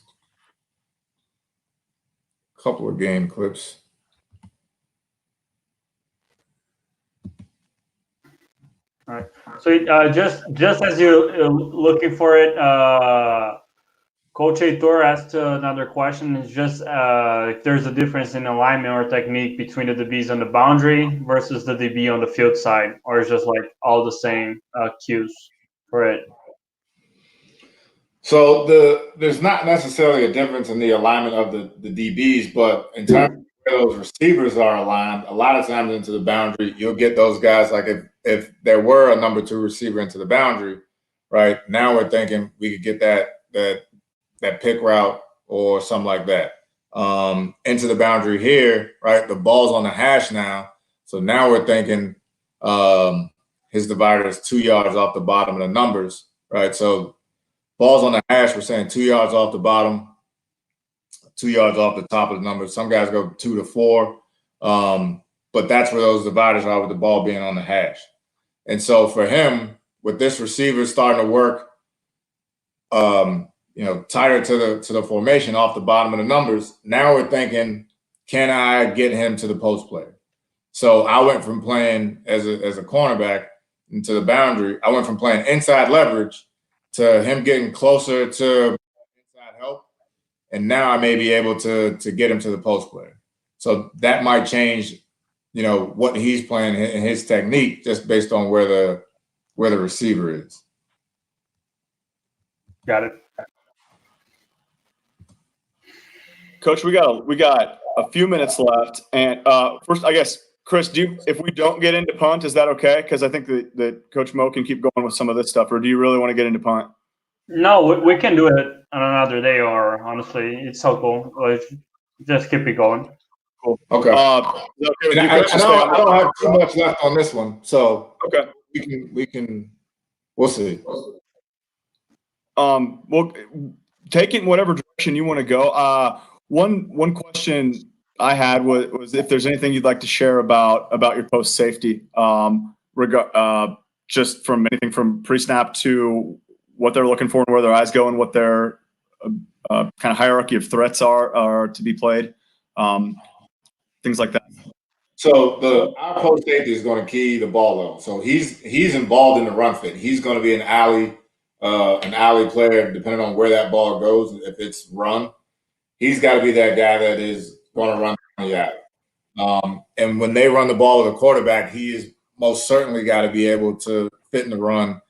a couple of game clips. All right. So just as you're looking for it, Coach Heitor asked another question. It's just if there's a difference in alignment or technique between the DBs on the boundary versus the DB on the field side, or it's just like all the same cues for it. So there's not necessarily a difference in the alignment of the DBs, but in terms of where those receivers are aligned, a lot of times into the boundary, you'll get those guys like if there were a number 2 receiver into the boundary, right? Now we're thinking we could get that pick route or something like that into the boundary here, right? The ball's on the hash now. So now we're thinking his divider is 2 yards off the bottom of the numbers, right? So ball's on the hash, we're saying 2 yards off the bottom, 2 yards off the top of the numbers. Some guys go 2 to 4. But but that's where those dividers are with the ball being on the hash. And so for him, with this receiver starting to work, tighter to the formation off the bottom of the numbers, now we're thinking, can I get him to the post player? So I went from playing as a cornerback into the boundary. I went from playing inside leverage to him getting closer to inside help. And now I may be able to get him to the post player. So that might change, what he's playing in his technique just based on where the receiver is. Got it. Coach, we got a few minutes left, and first, I guess, Chris, if we don't get into punt, is that okay? Because I think that Coach Moe can keep going with some of this stuff, or do you really want to get into punt? No, we can do it on another day, or honestly, it's so cool. Let's just keep it going. Cool. Okay. I don't have too much left on this one, so okay, we'll see. Well, take it in whatever direction you want to go. One question I had was if there's anything you'd like to share about your post safety, just from anything from pre-snap to what they're looking for and where their eyes go and what their kind of hierarchy of threats are to be played, things like that. So our post safety is going to key the ball level. So he's involved in the run fit. He's going to be an alley player, depending on where that ball goes. If it's run, he's got to be that guy that is going to run the alley. And when they run the ball with a quarterback, he is most certainly got to be able to fit in the run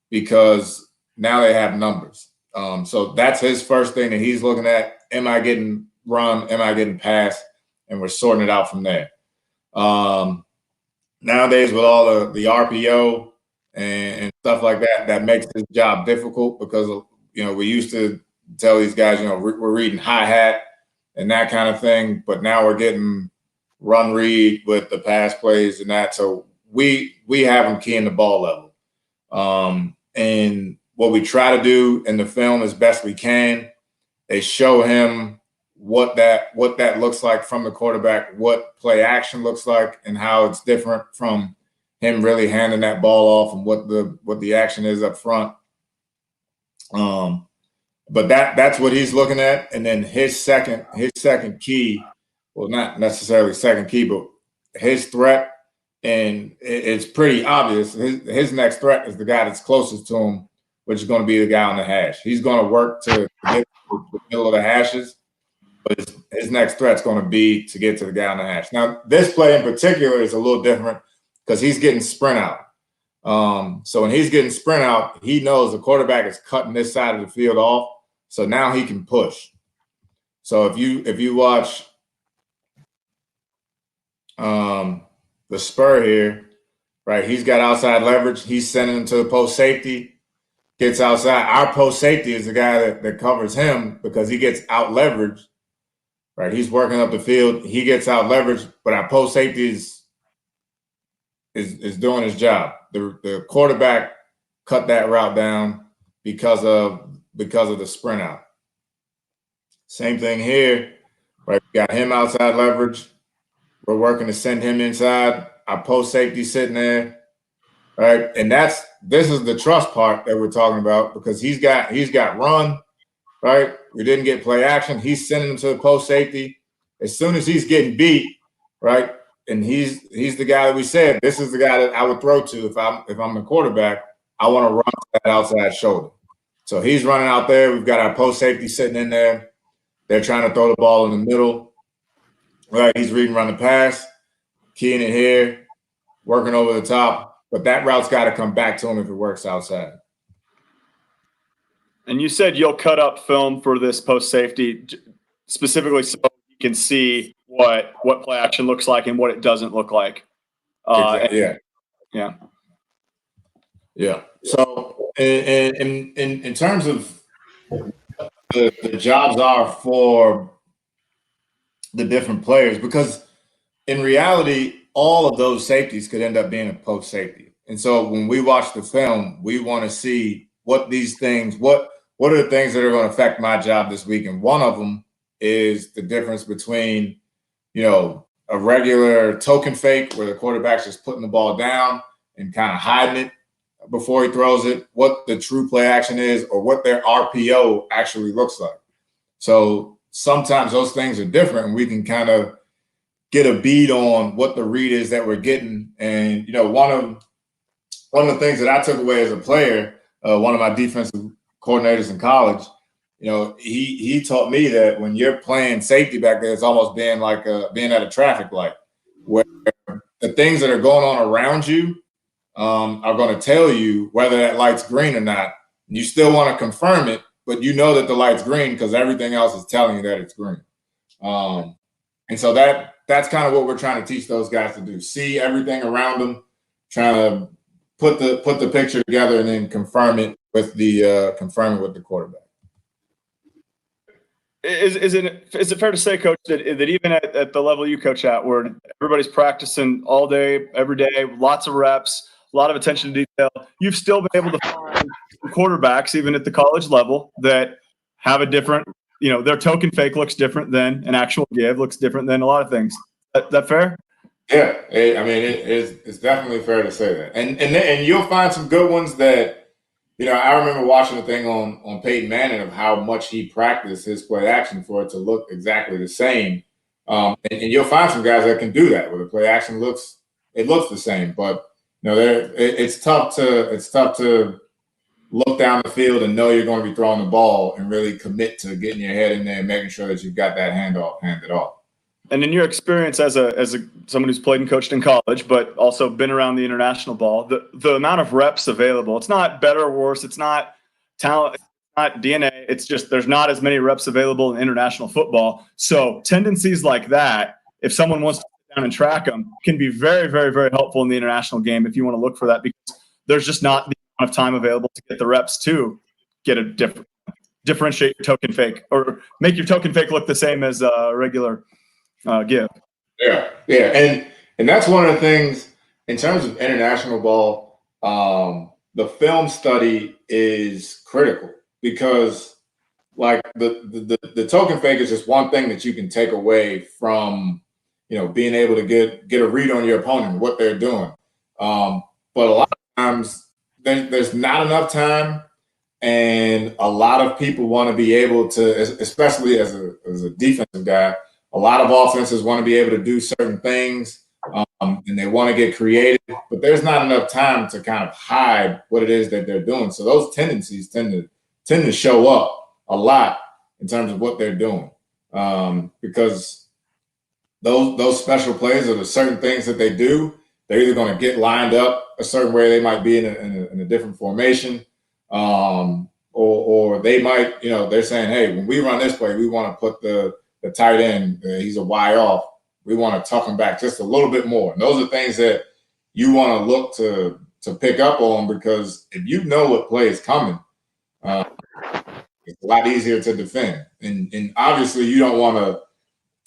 because now they have numbers. So that's his first thing that he's looking at. Am I getting run? Am I getting passed? And we're sorting it out from there. Nowadays, with all the RPO and stuff like that, that makes his job difficult because, we used to tell these guys, we're reading hi-hat and that kind of thing, but now we're getting run read with the pass plays and that. So we have him keying the ball level. And what we try to do in the film as best we can is show him what that looks like from the quarterback, what play action looks like, and how it's different from him really handing that ball off and what the action is up front. But that's what he's looking at. And then his second key, well, not necessarily second key, but his threat, and it's pretty obvious. His next threat is the guy that's closest to him, which is going to be the guy on the hash. He's going to work to get to the middle of the hashes. But his next threat's going to be to get to the guy on the hash. Now, this play in particular is a little different because he's getting sprint out. So when he's getting sprint out, he knows the quarterback is cutting this side of the field off. So now he can push. So if you watch the spur here, right, he's got outside leverage. He's sending him to the post safety, gets outside. Our post safety is the guy that covers him because he gets out leveraged. Right, he's working up the field. He gets out leverage, but our post safety is doing his job. The quarterback cut that route down because of the sprint out. Same thing here. Right, we got him outside leverage. We're working to send him inside. Our post safety sitting there. Right, and this is the trust part that we're talking about because he's got run. Right, we didn't get play action. He's sending him to the post safety. As soon as he's getting beat, right, and he's the guy that we said this is the guy that I would throw to if I'm the quarterback. I want to run to that outside shoulder. So he's running out there. We've got our post safety sitting in there. They're trying to throw the ball in the middle. Right, he's reading run the pass, keying it here, working over the top. But that route's got to come back to him if it works outside. And you said you'll cut up film for this post safety specifically so you can see what play action looks like and what it doesn't look like. Exactly. Yeah. So in terms of the jobs are for the different players, because in reality, all of those safeties could end up being a post safety. And so when we watch the film, we want to see what are the things that are going to affect my job this week. And one of them is the difference between, a regular token fake where the quarterback's just putting the ball down and kind of hiding it before he throws it, what the true play action is, or what their RPO actually looks like. So sometimes those things are different, and we can kind of get a beat on what the read is that we're getting. And, one of the things that I took away as a player, one of my defensive coordinators in college, he taught me that when you're playing safety back there, it's almost being like being at a traffic light, where the things that are going on around you are going to tell you whether that light's green or not. You still want to confirm it, but you know that the light's green because everything else is telling you that it's green. And so that's kind of what we're trying to teach those guys to do: see everything around them, trying to put the picture together, and then confirm it with the quarterback. Is it fair to say, Coach, that even at the level you coach at, where everybody's practicing all day, every day, lots of reps, a lot of attention to detail, you've still been able to find quarterbacks, even at the college level, that have a different, their token fake looks different than an actual give, looks different than a lot of things. That fair? Yeah, it's definitely fair to say that, and you'll find some good ones that. I remember watching a thing on Peyton Manning of how much he practiced his play action for it to look exactly the same. And you'll find some guys that can do that, where the play action looks the same. But it's tough to look down the field and know you're going to be throwing the ball and really commit to getting your head in there and making sure that you've got that handed off. And in your experience as someone who's played and coached in college, but also been around the international ball, the amount of reps available, it's not better or worse. It's not talent, it's not DNA. It's just there's not as many reps available in international football. So tendencies like that, if someone wants to sit down and track them, can be very, very, very helpful in the international game if you want to look for that, because there's just not the amount of time available to get the reps to get a differentiate your token fake or make your token fake look the same as a regular give. Yeah, and that's one of the things in terms of international ball. The film study is critical because, like, the token fake is just one thing that you can take away from being able to get a read on your opponent, what they're doing. But a lot of times there's not enough time, and a lot of people want to be able to, especially as a defensive guy. A lot of offenses want to be able to do certain things, and they want to get creative, but there's not enough time to kind of hide what it is that they're doing. So those tendencies tend to show up a lot in terms of what they're doing, because those special plays or the certain things that they do, they're either going to get lined up a certain way, they might be in a different formation, or they might, they're saying, hey, when we run this play, we want to put the tight end, he's a Y off. We want to tuck him back just a little bit more. And those are things that you want to look to pick up on, because if you know what play is coming, it's a lot easier to defend. And obviously you don't want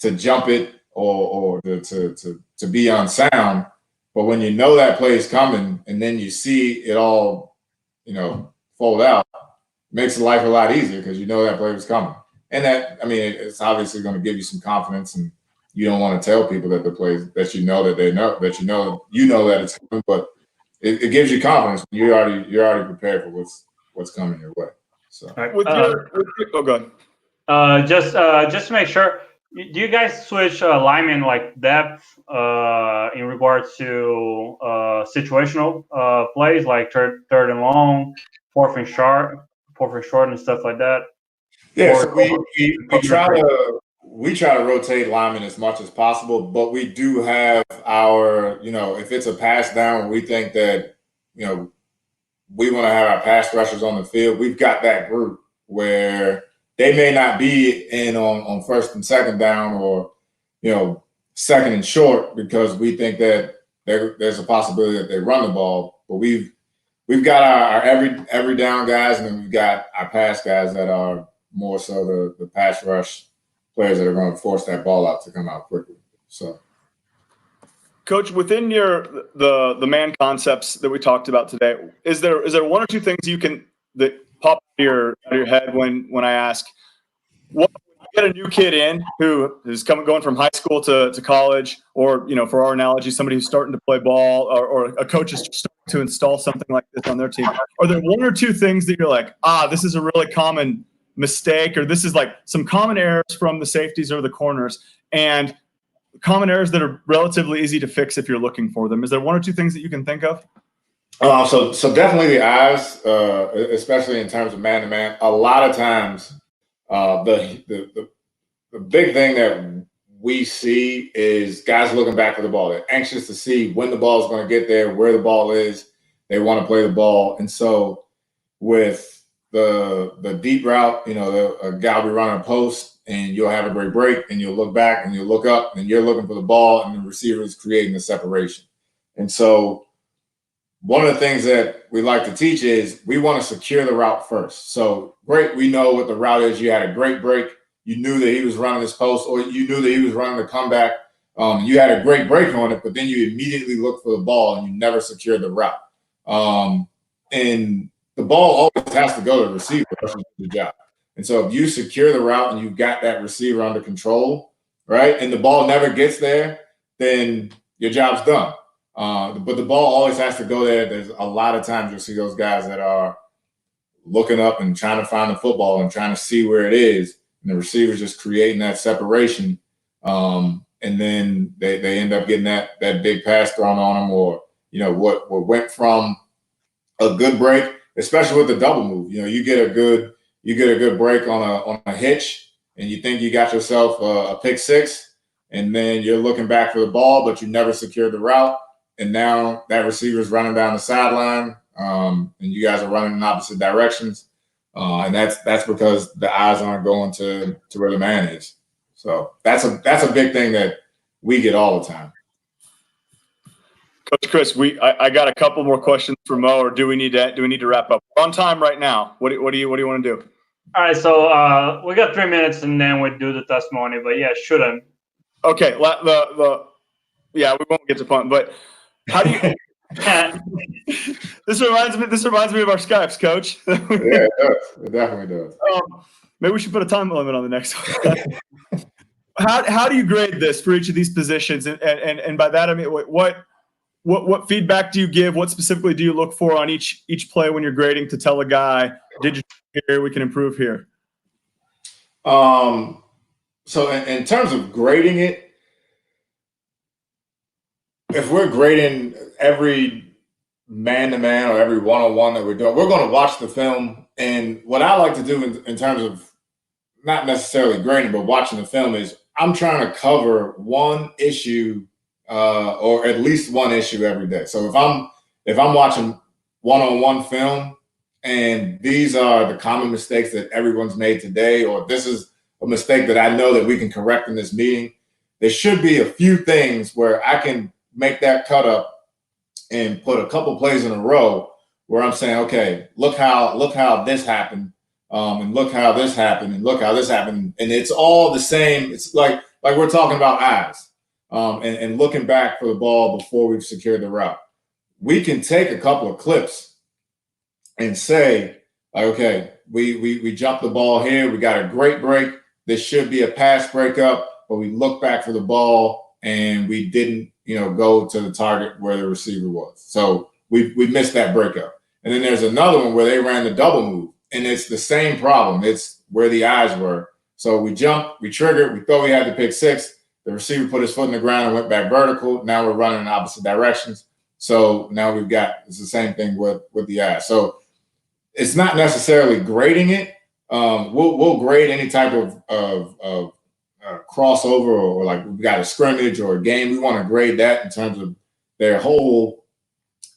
to jump it or to be unsound. But when you know that play is coming and then you see it all, fold out, it makes life a lot easier because you know that play was coming. And it's obviously going to give you some confidence, and you don't want to tell people that the plays that you know that they know that you know that it's coming, but it gives you confidence. You're already prepared for what's coming your way. So, go ahead. Just to make sure, do you guys switch linemen like depth in regards to situational plays like third and long, fourth and short, and stuff like that? Yeah, so we try to rotate linemen as much as possible, but we do have our, if it's a pass down, we think that, we want to have our pass rushers on the field. We've got that group where they may not be in on first and second down or, second and short, because we think that there's a possibility that they run the ball, but we've got our every down guys, and then we've got our pass guys that are more so the pass rush players that are going to force that ball out to come out quickly. So, Coach, within the man concepts that we talked about today, is there one or two things that pop out of your head when I ask what get a new kid in who is going from high school to college, or, for our analogy, somebody who's starting to play ball, or a coach is starting to install something like this on their team, are there one or two things that you're like, this is a really common mistake, or this is like some common errors from the safeties or the corners, and common errors that are relatively easy to fix if you're looking for them? Is there one or two things that you can think of? So definitely the eyes, especially in terms of man-to-man. A lot of times, the big thing that we see is guys looking back at the ball. They're anxious to see when the ball is going to get there, where the ball is. They want to play the ball. And so with the deep route, a guy will be running a post, and you'll have a great break, and you'll look back and you'll look up, and you're looking for the ball, and the receiver is creating the separation. And so one of the things that we like to teach is we want to secure the route first. So great, we know what the route is. You had a great break. You knew that he was running this post, or you knew that he was running the comeback. You had a great break on it, but then you immediately looked for the ball and you never secured the route. And the ball always has to go to the receiver to do the job. And so if you secure the route and you've got that receiver under control, right, and the ball never gets there, then your job's done. But the ball always has to go there. There's a lot of times you'll see those guys that are looking up and trying to find the football and trying to see where it is, and the receiver's just creating that separation. And then they end up getting that big pass thrown on them, or what went from a good break, especially with the double move. You get a good break on a hitch, and you think you got yourself a pick six, and then you're looking back for the ball, but you never secured the route. And now that receiver's running down the sideline, and you guys are running in opposite directions. And that's because the eyes aren't going to where the man is. So that's a big thing that we get all the time. Coach Chris, I got a couple more questions for Mo, or do we need to wrap up? We're on time right now. What do you want to do? All right, so we got 3 minutes, and then we do the testimony. But yeah, shouldn't. Okay, yeah, we won't get to punt, but how do you? This reminds me of our Skypes, Coach. Yeah, it does. It definitely does. Maybe we should put a time limit on the next one. How do you grade this for each of these positions? And by that I mean what feedback do you give? What specifically do you look for on each play when you're grading to tell a guy, did you here? We can improve here. So in terms of grading it, if we're grading every man-to-man or every one-on-one that we're doing, we're going to watch the film. And what I like to do in terms of not necessarily grading, but watching the film, is I'm trying to cover one issue or at least one issue every day. So if I'm watching one-on-one film, and these are the common mistakes that everyone's made today, or this is a mistake that I know that we can correct in this meeting, there should be a few things where I can make that cut up and put a couple plays in a row where I'm saying, okay, look how this happened, and look how this happened, and look how this happened, and it's all the same. It's like we're talking about eyes, and looking back for the ball before we've secured the route. We can take a couple of clips and say, okay, we jumped the ball here, we got a great break. This should be a pass breakup, but we look back for the ball and we didn't, go to the target where the receiver was. So we missed that breakup. And then there's another one where they ran the double move, and it's the same problem. It's where the eyes were. So we jumped, we triggered, we thought we had the pick six. The receiver put his foot in the ground and went back vertical. Now we're running in opposite directions. So now it's the same thing with the eyes. So it's not necessarily grading it. We'll grade any type of crossover, or like we got a scrimmage or a game. We want to grade that in terms of their whole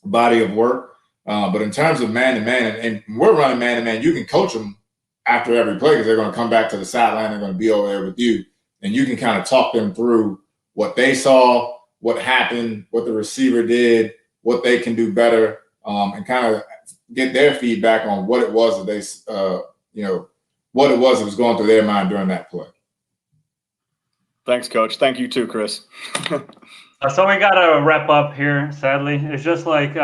body of work. But in terms of man-to-man, and we're running man-to-man, you can coach them after every play because they're going to come back to the sideline. They're going to be over there with you, and you can kind of talk them through what they saw, what happened, what the receiver did, what they can do better, and kind of get their feedback on what it was that they, what it was that was going through their mind during that play. Thanks, Coach. Thank you too, Chris. So we gotta wrap up here. Sadly, it's just like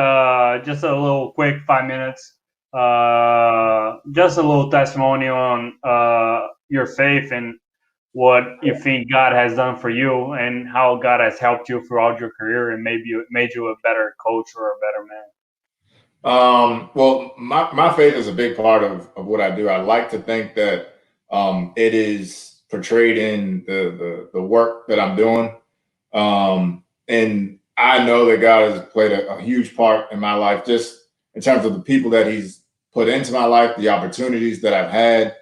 just a little quick 5 minutes, just a little testimony on your faith and what you think God has done for you and how God has helped you throughout your career and maybe it made you a better coach or a better man. Well, my faith is a big part of what I do. I like to think that it is portrayed in the work that I'm doing. And I know that God has played a huge part in my life, just in terms of the people that he's put into my life, the opportunities that I've had.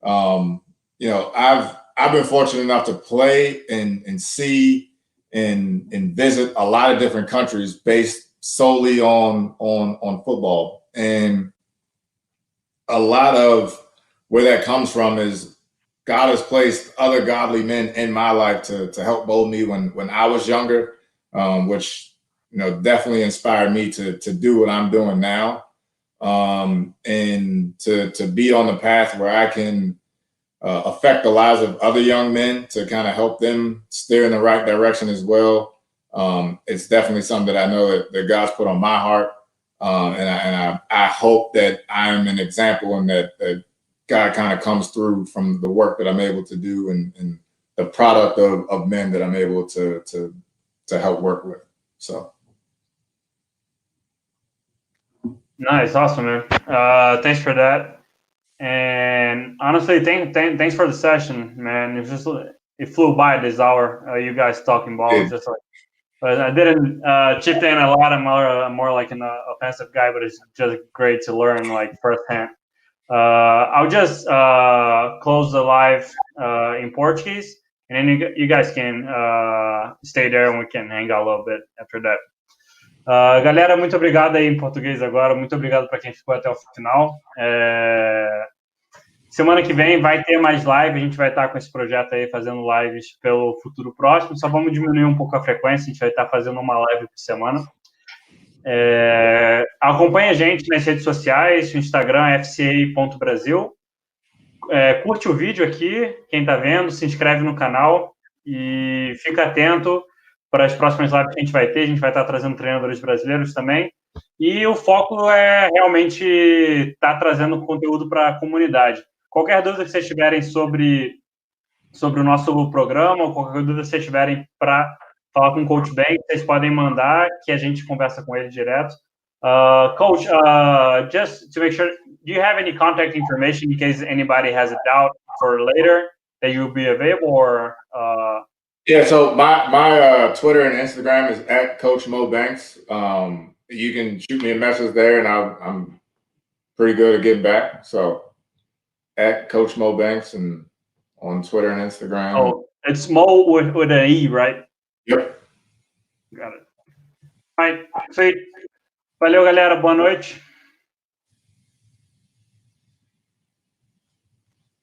You know, I've been fortunate enough to play and see and visit a lot of different countries based solely on football. And a lot of where that comes from is God has placed other godly men in my life to help mold me when I was younger, which, you know, definitely inspired me to do what I'm doing now, and to be on the path where I can affect the lives of other young men to kind of help them steer in the right direction as well. It's definitely something that I know that God's put on my heart, and I hope that I'm an example and that God kind of comes through from the work that I'm able to do and the product of men that I'm able to help work with. So. Nice, awesome, man. Thanks for that. And honestly, thanks for the session, man. It flew by this hour. You guys talking ball, Yeah. just like. But I didn't chip in a lot. I'm more like an offensive guy, but it's just great to learn like firsthand. I'll just close the live in Portuguese, and then you guys can stay there and we can hang out a little bit after that. Galera, muito obrigado aí em português agora. Muito obrigado para quem ficou até o final. Semana que vem vai ter mais live, a gente vai estar com esse projeto aí, fazendo lives pelo futuro próximo, só vamos diminuir um pouco a frequência, a gente vai estar fazendo uma live por semana. Acompanhe a gente nas redes sociais, no Instagram, fca.brasil. Curte o vídeo aqui, quem está vendo, se inscreve no canal e fica atento para as próximas lives que a gente vai estar trazendo treinadores brasileiros também. E o foco é realmente estar trazendo conteúdo para a comunidade. Qualquer dúvida que vocês tiverem sobre o nosso programa, ou qualquer dúvida que vocês tiverem para falar com o Coach Banks, vocês podem mandar, que a gente conversa com ele direto. Coach, just to make sure, do you have any contact information in case anybody has a doubt for later that you'll be available? Or, Yeah, so my Twitter and Instagram is @Coach Moe Banks. You can shoot me a message there, and I'm pretty good at getting back. So @Coach Moe Banks and on Twitter and Instagram. Oh, it's Mo with an E, right? Yep. Got it. All right. Sweet. Valeu, galera. Boa noite.